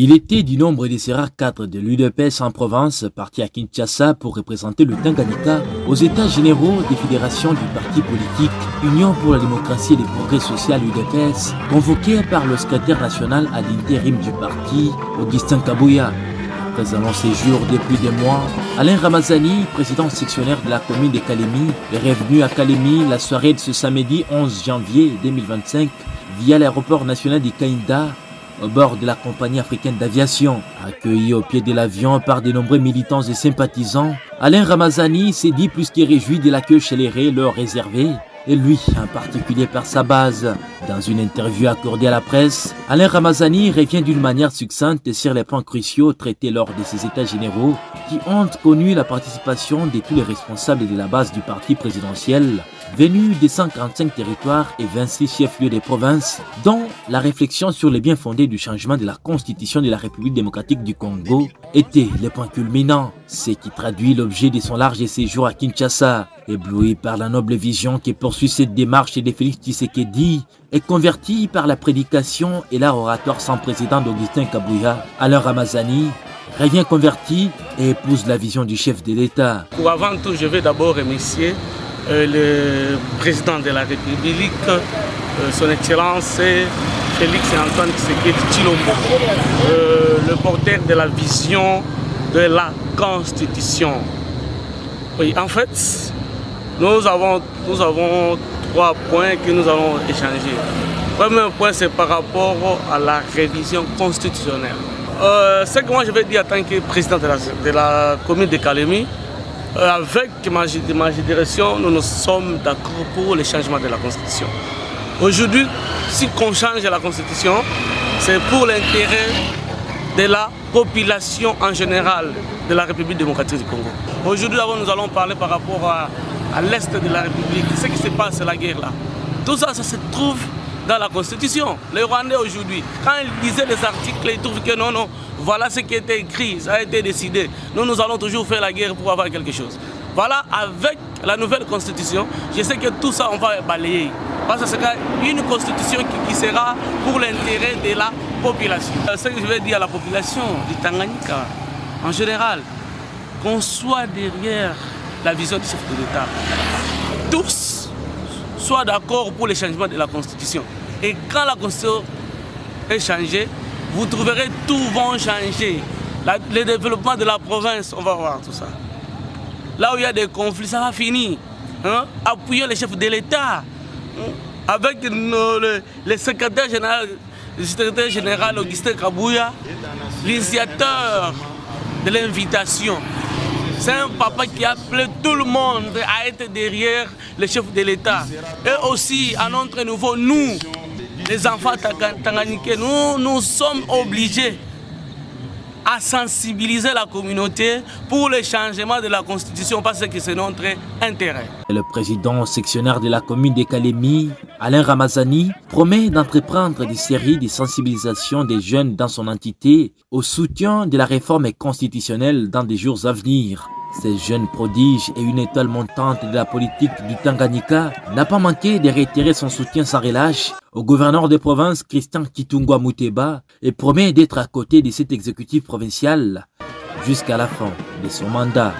Il était du nombre de ces rares cadres de l'UDPS en Provence, parti à Kinshasa pour représenter le Tanganyika aux États généraux des fédérations du parti politique Union pour la démocratie et le progrès social UDPS, convoqué par le secrétaire national à l'intérim du parti, Augustin Kabouya. Après un long séjour de plus de mois, Alain Ramazani, président sectionnaire de la commune de Kalemi, est revenu à Kalemi la soirée de ce samedi 11 janvier 2025 via l'aéroport national de Kainda, au bord de la compagnie africaine d'aviation. Accueilli au pied de l'avion par de nombreux militants et sympathisants, Alain Ramazani s'est dit plus que réjoui de l'accueil chaleureux leur réservé, et lui en particulier par sa base. Dans une interview accordée à la presse, Alain Ramazani revient d'une manière succincte sur les points cruciaux traités lors de ces états généraux qui ont connu la participation de tous les responsables de la base du parti présidentiel, venus des 145 territoires et 26 chefs-lieux des provinces, dont la réflexion sur les bien-fondés du changement de la constitution de la République démocratique du Congo était le point culminant, ce qui traduit l'objet de son large séjour à Kinshasa. Ébloui par la noble vision qui poursuit cette démarche de Félix Tshisekedi et converti par la prédication et l'art oratoire sans précédent d'Augustin Kabouya, Alain Ramazani revient converti et épouse la vision du chef de l'État. Avant tout, je vais d'abord remercier le président de la République, son Excellence Félix Antoine Tshisekedi Tshilombo, le porteur de la vision de la Constitution. Oui, en fait, nous avons 3 points que nous allons échanger. Le premier point, c'est par rapport à la révision constitutionnelle. Ce que moi je vais dire en tant que président de la commune de Kalemi, avec ma génération, nous sommes d'accord pour le changement de la Constitution. Aujourd'hui, si on change la Constitution, c'est pour l'intérêt de la population en général de la République démocratique du Congo. Aujourd'hui, nous allons parler par rapport à l'Est de la République. Ce qui se passe, c'est la guerre là. Tout ça, ça se trouve dans la Constitution. Les Rwandais aujourd'hui, quand ils lisaient les articles, ils trouvent que non, voilà ce qui a été écrit, ça a été décidé. Nous allons toujours faire la guerre pour avoir quelque chose. Voilà, avec la nouvelle Constitution, je sais que tout ça, on va balayer. Parce que c'est une Constitution qui sera pour l'intérêt de la population. Ce que je vais dire à la population du Tanganyika, en général, qu'on soit derrière la vision du chef de l'État. Tous soient d'accord pour le changement de la Constitution. Et quand la Constitution est changée, vous trouverez tout va changer. Le développement de la province, on va voir tout ça. Là où il y a des conflits, ça va finir. Appuyer les chefs de l'État. Avec le secrétaire général Augustin Kabouya, l'initiateur de l'invitation. C'est un papa qui a appelé tout le monde à être derrière le chef de l'État. Et aussi, à notre niveau, nous, les enfants tanganyikais, nous sommes obligés à sensibiliser la communauté pour le changement de la Constitution parce que c'est notre intérêt. Le président sectionnaire de la commune de Kalemi, Alain Ramazani, promet d'entreprendre des séries de sensibilisation des jeunes dans son entité au soutien de la réforme constitutionnelle dans des jours à venir. Ces jeunes prodiges et une étoile montante de la politique du Tanganyika n'a pas manqué de réitérer son soutien sans relâche au gouverneur de province Christian Kitungwa Muteba et promet d'être à côté de cet exécutif provincial jusqu'à la fin de son mandat.